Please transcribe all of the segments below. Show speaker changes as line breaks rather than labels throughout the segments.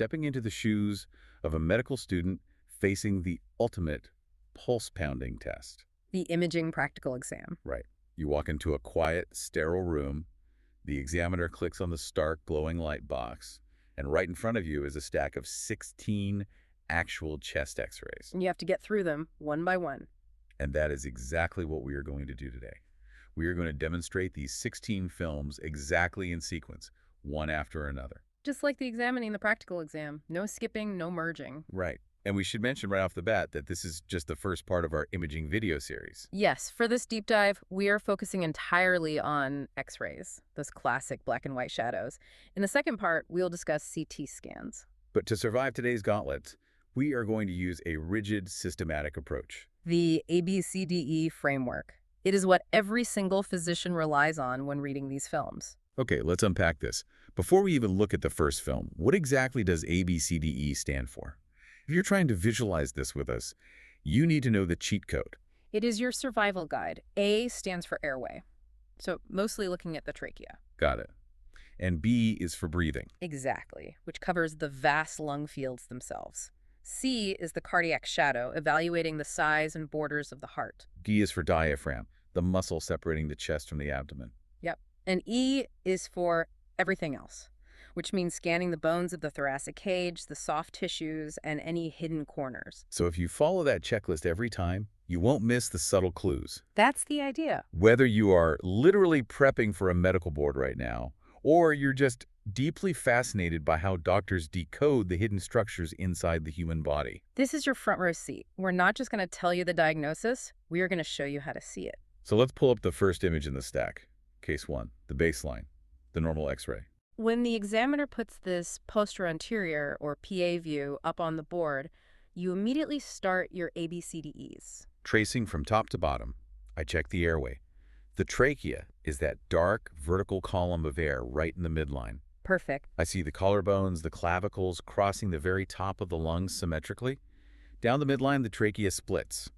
stepping into the shoes of a medical student facing the ultimate pulse-pounding test.
The imaging practical exam.
Right. You walk into a quiet, sterile room. The examiner clicks on the stark, glowing light box, and right in front of you is a stack of 16 actual chest x-rays.
And you have to get through them one by one.
And that is exactly what we are going to do today. We are going to demonstrate these 16 films exactly in sequence, one after another.
Just like the examining the practical exam. No skipping, no merging.
Right. And we should mention right off the bat that this is just the first part of our imaging video series.
Yes, for this deep dive, we are focusing entirely on X-rays, those classic black and white shadows. In the second part, we'll discuss CT scans.
But to survive today's gauntlet, we are going to use a rigid, systematic approach.
The ABCDE framework. It is what every single physician relies on when reading these films.
Okay, let's unpack this. Before we even look at the first film, what exactly does ABCDE stand for? If you're trying to visualize this with us, you need to know the cheat code.
It is your survival guide. A stands for airway. So mostly looking at the trachea.
Got it. And B is for breathing.
Exactly, which covers the vast lung fields themselves. C is the cardiac shadow, evaluating the size and borders of the heart.
D is for diaphragm, the muscle separating the chest from the abdomen.
Yep. And E is for everything else, which means scanning the bones of the thoracic cage, the soft tissues, and any hidden corners.
So if you follow that checklist every time, you won't miss the subtle clues.
That's the idea.
Whether you are literally prepping for a medical board right now, or you're just deeply fascinated by how doctors decode the hidden structures inside the human body.
This is your front row seat. We're not just going to tell you the diagnosis, we are going to show you how to see it.
So let's pull up the first image in the stack. Case 1, the baseline, the normal X-ray.
When the examiner puts this posterior or PA view up on the board, you immediately start your ABCDEs.
Tracing from top to bottom, I check the airway. The trachea is that dark, vertical column of air right in the midline.
Perfect.
I see the collarbones, the clavicles crossing the very top of the lungs symmetrically. Down the midline, the trachea splits.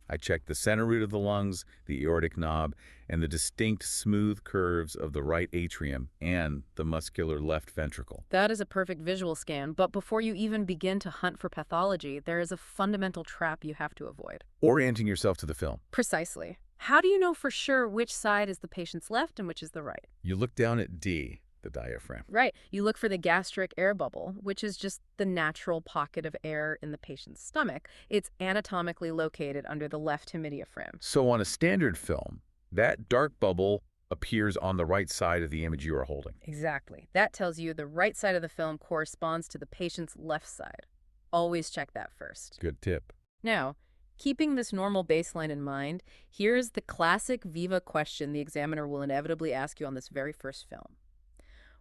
I check the center root of the lungs, the aortic knob, and the distinct smooth curves of the right atrium and the muscular left ventricle.
That is a perfect visual scan, but before you even begin to hunt for pathology, there is a fundamental trap you have to avoid.
Orienting yourself to the film.
Precisely. How do you know for sure which side is the patient's left and which is the right?
You look down at D, the diaphragm.
Right. You look for the gastric air bubble, which is just the natural pocket of air in the patient's stomach. It's anatomically located under the left hemidiaphragm.
So on a standard film, that dark bubble appears on the right side of the image you are holding.
Exactly. That tells you the right side of the film corresponds to the patient's left side. Always check that first.
Good tip.
Now, keeping this normal baseline in mind, here's the classic Viva question the examiner will inevitably ask you on this very first film.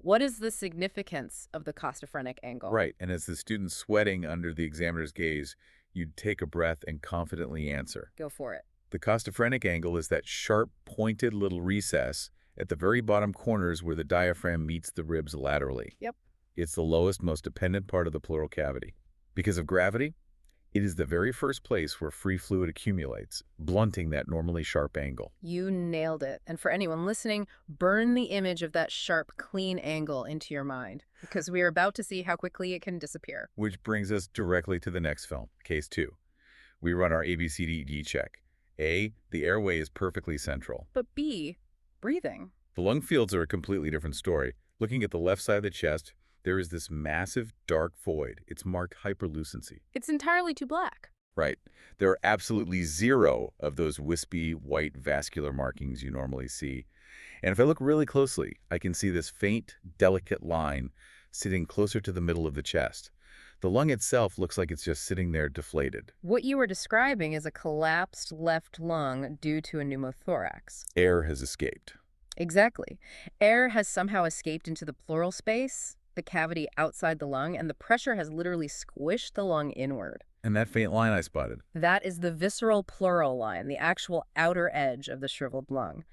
What is the significance of the costophrenic angle?
Right, and as the student's sweating under the examiner's gaze, you'd take a breath and confidently answer.
Go for it.
The costophrenic angle is that sharp, pointed little recess at the very bottom corners where the diaphragm meets the ribs laterally.
Yep.
It's the lowest, most dependent part of the pleural cavity. Because of gravity, it is the very first place where free fluid accumulates, blunting that normally sharp angle.
You nailed it. And for anyone listening, burn the image of that sharp, clean angle into your mind, because we are about to see how quickly it can disappear.
Which brings us directly to the next film, Case 2. We run our ABCDE check. A, the airway is perfectly central.
But B, breathing.
The lung fields are a completely different story. Looking at the left side of the chest, there is this massive dark void. It's marked hyperlucency.
It's entirely too black.
Right. There are absolutely zero of those wispy white vascular markings you normally see. And if I look really closely, I can see this faint, delicate line sitting closer to the middle of the chest. The lung itself looks like it's just sitting there deflated.
What you were describing is a collapsed left lung due to a pneumothorax.
Air has escaped.
Exactly. Air has somehow escaped into the pleural space, the cavity outside the lung, and the pressure has literally squished the lung inward.
And that faint line I spotted.
That is the visceral pleural line, the actual outer edge of the shriveled lung.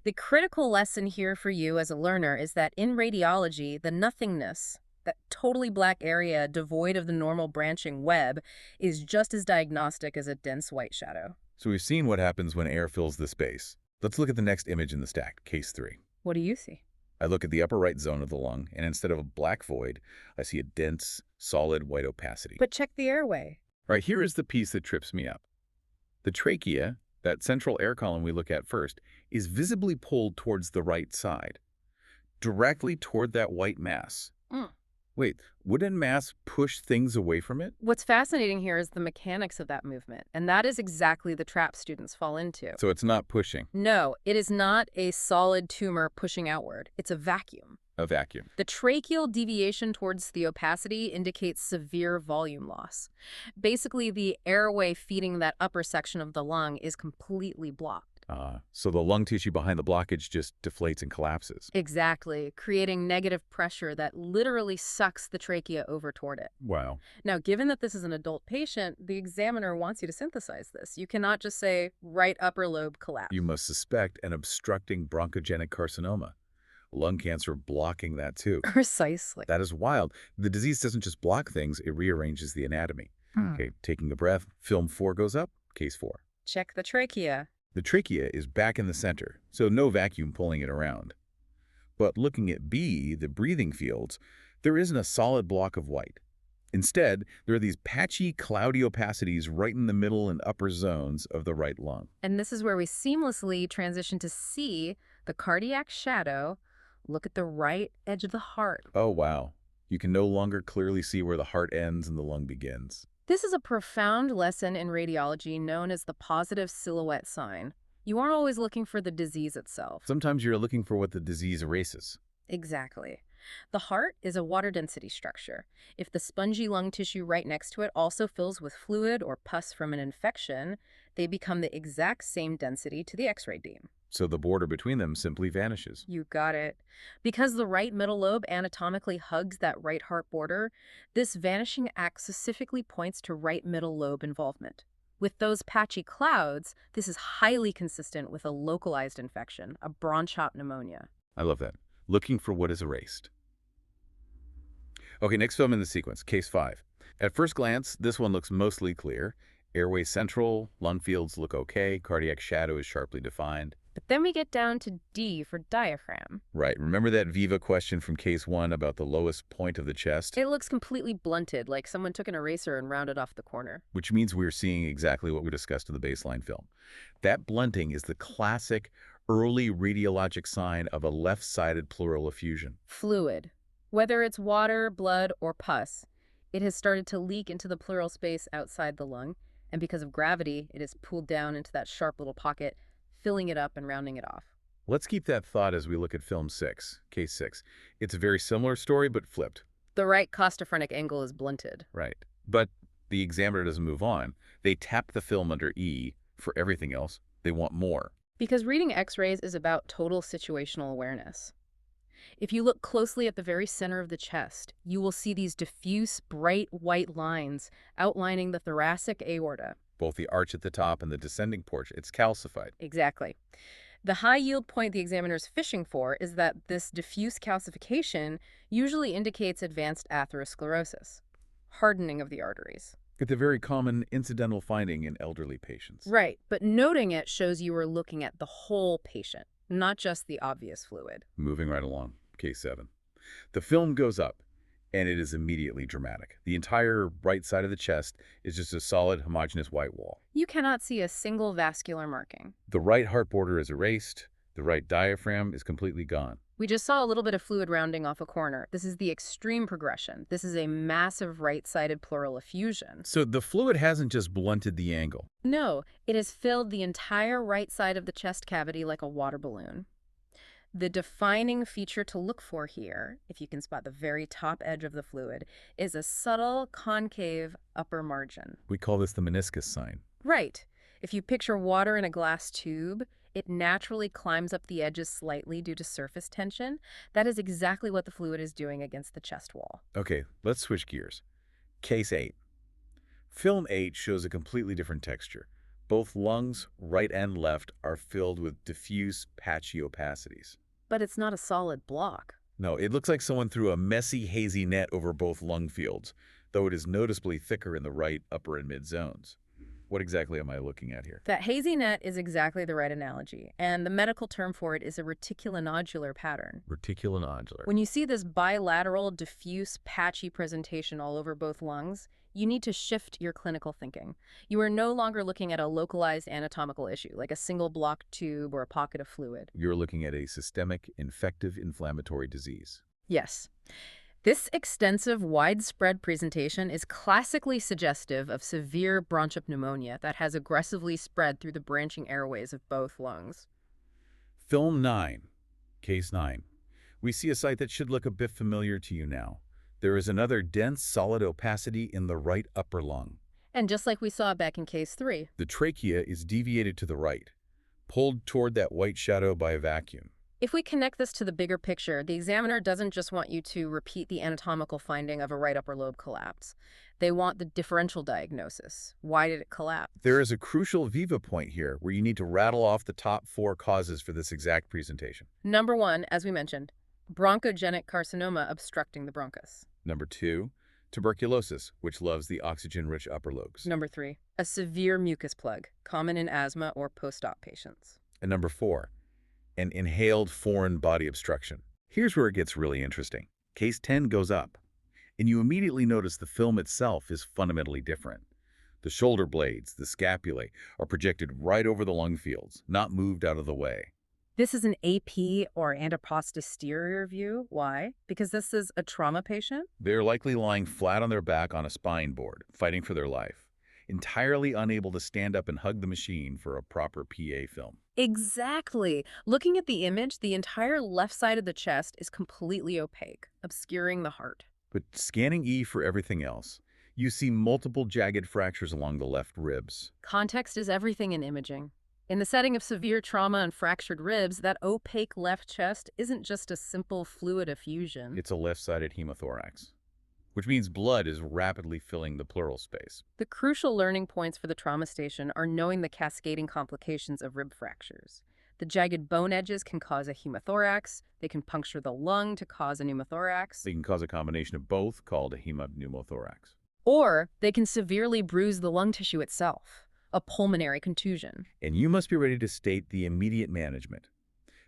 The critical lesson here for you as a learner is that in radiology, the nothingness, that totally black area devoid of the normal branching web, is just as diagnostic as a dense white shadow.
So we've seen what happens when air fills the space. Let's look at the next image in the stack, Case 3.
What do you see?
I look at the upper right zone of the lung, and instead of a black void, I see a dense, solid white opacity.
But check the airway.
Right here is the piece that trips me up. The trachea, that central air column we look at first, is visibly pulled towards the right side, directly toward that white mass.
Mm.
Wait, wouldn't mass push things away from it?
What's fascinating here is the mechanics of that movement, and that is exactly the trap students fall into.
So it's not pushing.
No, it is not a solid tumor pushing outward. It's a vacuum.
A vacuum.
The tracheal deviation towards the opacity indicates severe volume loss. Basically, the airway feeding that upper section of the lung is completely blocked.
So the lung tissue behind the blockage just deflates and collapses.
Exactly, creating negative pressure that literally sucks the trachea over toward it.
Wow.
Now, given that this is an adult patient, the examiner wants you to synthesize this. You cannot just say right upper lobe collapse.
You must suspect an obstructing bronchogenic carcinoma. Lung cancer blocking that too.
Precisely.
That is wild. The disease doesn't just block things, it rearranges the anatomy. Okay, taking a breath, film 4 goes up, case 4.
Check the trachea.
The trachea is back in the center, so no vacuum pulling it around. But looking at B, the breathing fields, there isn't a solid block of white. Instead, there are these patchy, cloudy opacities right in the middle and upper zones of the right lung.
And this is where we seamlessly transition to C, the cardiac shadow. Look at the right edge of the heart.
Oh, wow. You can no longer clearly see where the heart ends and the lung begins.
This is a profound lesson in radiology known as the positive silhouette sign. You aren't always looking for the disease itself.
Sometimes you're looking for what the disease erases.
Exactly. The heart is a water density structure. If the spongy lung tissue right next to it also fills with fluid or pus from an infection, they become the exact same density to the X-ray beam.
So the border between them simply vanishes.
You got it. Because the right middle lobe anatomically hugs that right heart border, this vanishing act specifically points to right middle lobe involvement. With those patchy clouds, this is highly consistent with a localized infection, a bronchop pneumonia.
I love that. Looking for what is erased. Okay, next film in the sequence, case 5. At first glance, this one looks mostly clear. Airway central, lung fields look okay, cardiac shadow is sharply defined.
But then we get down to D for diaphragm.
Right, remember that Viva question from case 1 about the lowest point of the chest?
It looks completely blunted, like someone took an eraser and rounded off the corner.
Which means we're seeing exactly what we discussed in the baseline film. That blunting is the classic early radiologic sign of a left-sided pleural effusion.
Fluid. Whether it's water, blood, or pus, it has started to leak into the pleural space outside the lung, and because of gravity, it is pulled down into that sharp little pocket, filling it up and rounding it off.
Let's keep that thought as we look at film 6, case 6. It's a very similar story, but flipped.
The right costophrenic angle is blunted.
Right. But the examiner doesn't move on. They tap the film under E. For everything else, they want more.
Because reading X-rays is about total situational awareness. If you look closely at the very center of the chest, you will see these diffuse, bright white lines outlining the thoracic aorta.
Both the arch at the top and the descending porch, it's calcified.
Exactly. The high yield point the examiner is fishing for is that this diffuse calcification usually indicates advanced atherosclerosis, hardening of the arteries.
It's a very common incidental finding in elderly patients.
Right, but noting it shows you are looking at the whole patient, not just the obvious fluid.
Moving right along, case 7. The film goes up, and it is immediately dramatic. The entire right side of the chest is just a solid, homogeneous white wall.
You cannot see a single vascular marking.
The right heart border is erased. The right diaphragm is completely gone.
We just saw a little bit of fluid rounding off a corner. This is the extreme progression. This is a massive right-sided pleural effusion.
So the fluid hasn't just blunted the angle.
No, it has filled the entire right side of the chest cavity like a water balloon. The defining feature to look for here, if you can spot the very top edge of the fluid, is a subtle concave upper margin.
We call this the meniscus sign.
Right. If you picture water in a glass tube, it naturally climbs up the edges slightly due to surface tension. That is exactly what the fluid is doing against the chest wall.
Okay, let's switch gears. Case 8. Film 8 shows a completely different texture. Both lungs, right and left, are filled with diffuse, patchy opacities.
But it's not a solid block.
No, it looks like someone threw a messy, hazy net over both lung fields, though it is noticeably thicker in the right, upper, and mid zones. What exactly am I looking at here?
That hazy net is exactly the right analogy, and the medical term for it is a reticulonodular pattern.
Reticulonodular.
When you see this bilateral, diffuse, patchy presentation all over both lungs, you need to shift your clinical thinking. You are no longer looking at a localized anatomical issue, like a single blocked tube or a pocket of fluid.
You're looking at a systemic, infective, inflammatory disease.
Yes. This extensive, widespread presentation is classically suggestive of severe bronchopneumonia that has aggressively spread through the branching airways of both lungs.
Film 9, Case 9. We see a site that should look a bit familiar to you now. There is another dense, solid opacity in the right upper lung.
And just like we saw back in case 3,
The trachea is deviated to the right, pulled toward that white shadow by a vacuum.
if we connect this to the bigger picture, the examiner doesn't just want you to repeat the anatomical finding of a right upper lobe collapse. They want the differential diagnosis. Why did it collapse?
There is a crucial Viva point here where you need to rattle off the top 4 causes for this exact presentation.
Number 1, as we mentioned, bronchogenic carcinoma obstructing the bronchus.
Number 2, tuberculosis, which loves the oxygen-rich upper lobes.
Number 3, a severe mucus plug, common in asthma or post-op patients.
And number 4, an inhaled foreign body obstruction. Here's where it gets really interesting. Case 10 goes up, and you immediately notice the film itself is fundamentally different. The shoulder blades, the scapulae, are projected right over the lung fields, not moved out of the way.
This is an AP or anteposterior view. Why? Because this is a trauma patient?
They're likely lying flat on their back on a spine board, fighting for their life, entirely unable to stand up and hug the machine for a proper PA film.
Exactly. Looking at the image, the entire left side of the chest is completely opaque, obscuring the heart.
But scanning E for everything else, you see multiple jagged fractures along the left ribs.
Context is everything in imaging. In the setting of severe trauma and fractured ribs, that opaque left chest isn't just a simple fluid effusion.
It's a left-sided hemothorax, which means blood is rapidly filling the pleural space.
The crucial learning points for the trauma station are knowing the cascading complications of rib fractures. The jagged bone edges can cause a hemothorax. They can puncture the lung to cause a pneumothorax.
They can cause a combination of both called a hemopneumothorax.
Or they can severely bruise the lung tissue itself, a pulmonary contusion.
And you must be ready to state the immediate management.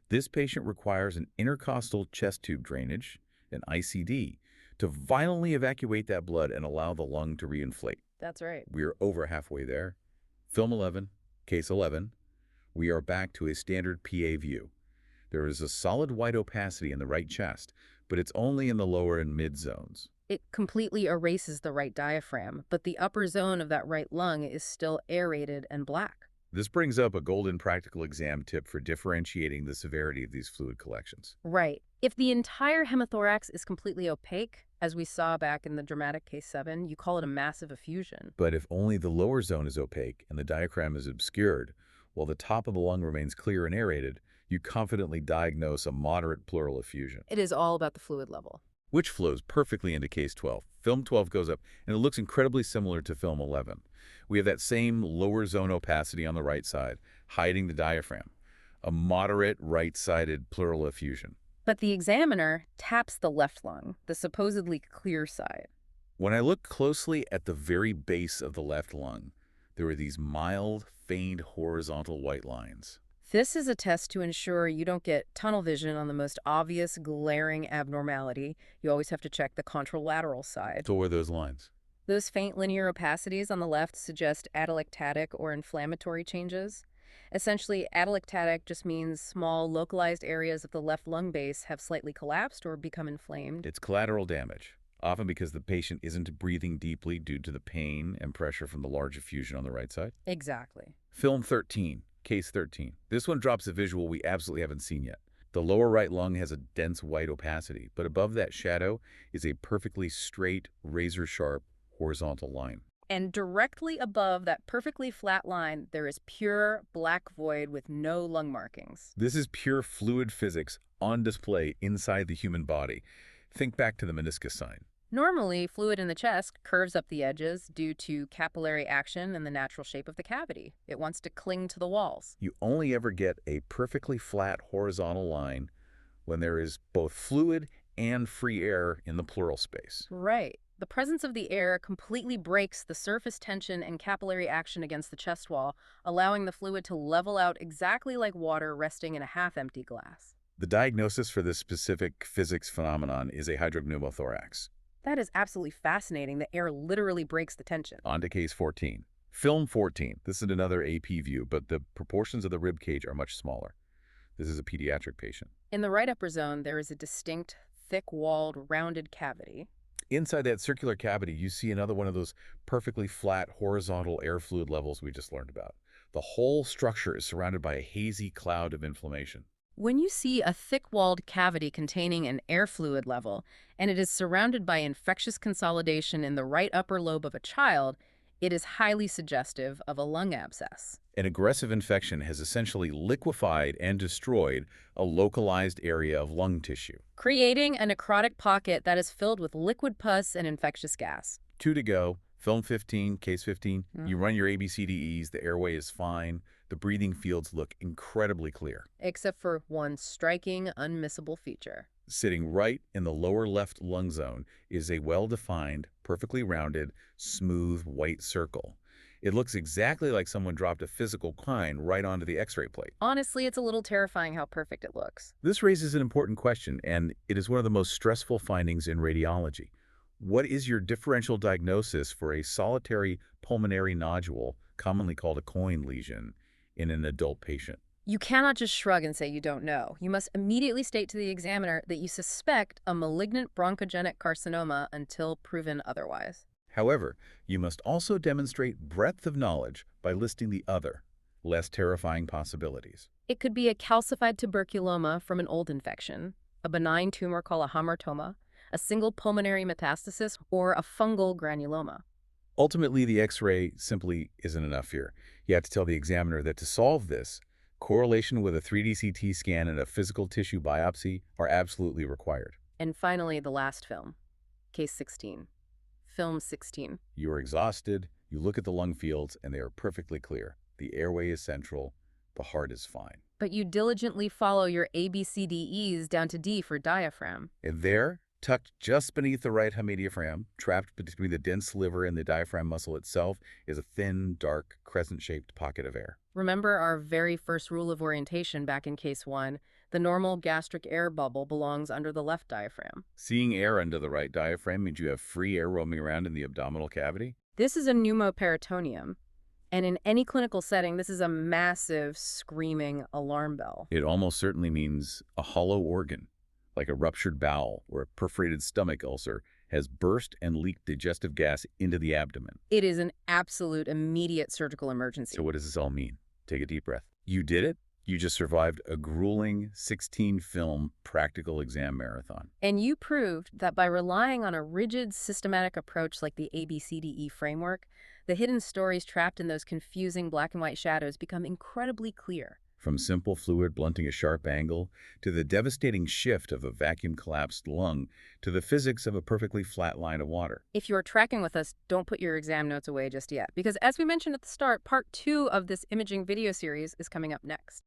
This patient requires an intercostal chest tube drainage, an ICD, to violently evacuate that blood and allow the lung to reinflate.
That's right.
We're over halfway there. Film 11, Case 11. We are back to a standard PA view. There is a solid white opacity in the right chest, but it's only in the lower and mid zones.
It completely erases the right diaphragm, but the upper zone of that right lung is still aerated and black.
This brings up a golden practical exam tip for differentiating the severity of these fluid collections.
Right. If the entire hemothorax is completely opaque, as we saw back in the dramatic case 7, you call it a massive effusion.
But if only the lower zone is opaque and the diaphragm is obscured, while the top of the lung remains clear and aerated, you confidently diagnose a moderate pleural effusion,
It is all about the fluid level.
which flows perfectly into Case 12. Film 12 goes up, and it looks incredibly similar to Film 11. We have that same lower zone opacity on the right side, hiding the diaphragm, a moderate right-sided pleural effusion.
But the examiner taps the left lung, the supposedly clear side.
When I look closely at the very base of the left lung, there are these mild, faint horizontal white lines.
This is a test to ensure you don't get tunnel vision on the most obvious, glaring abnormality. You always have to check the contralateral side.
So what are those lines?
Those faint linear opacities on the left suggest atelectatic or inflammatory changes. Essentially, atelectatic just means small, localized areas of the left lung base have slightly collapsed or become inflamed.
It's collateral damage, often because the patient isn't breathing deeply due to the pain and pressure from the large effusion on the right side.
Exactly.
Film 13, Case 13. This one drops a visual we absolutely haven't seen yet. The lower right lung has a dense white opacity, but above that shadow is a perfectly straight, razor-sharp horizontal line.
And directly above that perfectly flat line, there is pure black void with no lung markings.
This is pure fluid physics on display inside the human body. Think back to the meniscus sign.
Normally, fluid in the chest curves up the edges due to capillary action and the natural shape of the cavity. It wants to cling to the walls.
You only ever get a perfectly flat horizontal line when there is both fluid and free air in the pleural space.
Right. The presence of the air completely breaks the surface tension and capillary action against the chest wall, allowing the fluid to level out exactly like water resting in a half-empty glass.
The diagnosis for this specific physics phenomenon is a hydropneumothorax.
That is absolutely fascinating. The air literally breaks the tension.
On to case 14. Film 14. This is another AP view, but the proportions of the rib cage are much smaller. This is a pediatric patient.
In the right upper zone, there is a distinct, thick-walled, rounded cavity.
Inside that circular cavity, you see another one of those perfectly flat, horizontal air fluid levels we just learned about. The whole structure is surrounded by a hazy cloud of inflammation.
When you see a thick-walled cavity containing an air fluid level, and it is surrounded by infectious consolidation in the right upper lobe of a child, it is highly suggestive of a lung abscess.
An aggressive infection has essentially liquefied and destroyed a localized area of lung tissue.
Creating a necrotic pocket that is filled with liquid pus and infectious gas.
2 to go. Film 15, case 15. You run your ABCDEs, the airway is fine. The breathing fields look incredibly clear.
Except for one striking, unmissable feature.
Sitting right in the lower left lung zone is a well-defined, perfectly rounded, smooth white circle. It looks exactly like someone dropped a physical coin right onto the X-ray plate.
Honestly, it's a little terrifying how perfect it looks.
This raises an important question, and it is one of the most stressful findings in radiology. What is your differential diagnosis for a solitary pulmonary nodule, commonly called a coin lesion, in an adult patient?
You cannot just shrug and say you don't know. You must immediately state to the examiner that you suspect a malignant bronchogenic carcinoma until proven otherwise.
However, you must also demonstrate breadth of knowledge by listing the other, less terrifying possibilities.
It could be a calcified tuberculoma from an old infection, a benign tumor called a hamartoma, a single pulmonary metastasis, or a fungal granuloma.
Ultimately, the X-ray simply isn't enough here. You have to tell the examiner that to solve this, correlation with a 3D CT scan and a physical tissue biopsy are absolutely required.
And finally, the last film, case 16. Film 16.
You are exhausted, you look at the lung fields, and they are perfectly clear. The airway is central, the heart is fine.
But you diligently follow your ABCDEs down to D for diaphragm.
And there, tucked just beneath the right hemodiaphragm, trapped between the dense liver and the diaphragm muscle itself, is a thin, dark, crescent-shaped pocket of air.
Remember our very first rule of orientation back in case 1? The normal gastric air bubble belongs under the left diaphragm.
Seeing air under the right diaphragm means you have free air roaming around in the abdominal cavity.
This is a pneumoperitoneum. And in any clinical setting, this is a massive, screaming alarm bell.
It almost certainly means a hollow organ, like a ruptured bowel or a perforated stomach ulcer, has burst and leaked digestive gas into the abdomen.
It is an absolute immediate surgical emergency.
So what does this all mean? Take a deep breath. You did it. You just survived a grueling 16-film practical exam marathon.
And you proved that by relying on a rigid, systematic approach like the ABCDE framework, the hidden stories trapped in those confusing black and white shadows become incredibly clear.
From simple fluid blunting a sharp angle, to the devastating shift of a vacuum-collapsed lung, to the physics of a perfectly flat line of water.
If you're tracking with us, don't put your exam notes away just yet, because as we mentioned at the start, part 2 of this imaging video series is coming up next.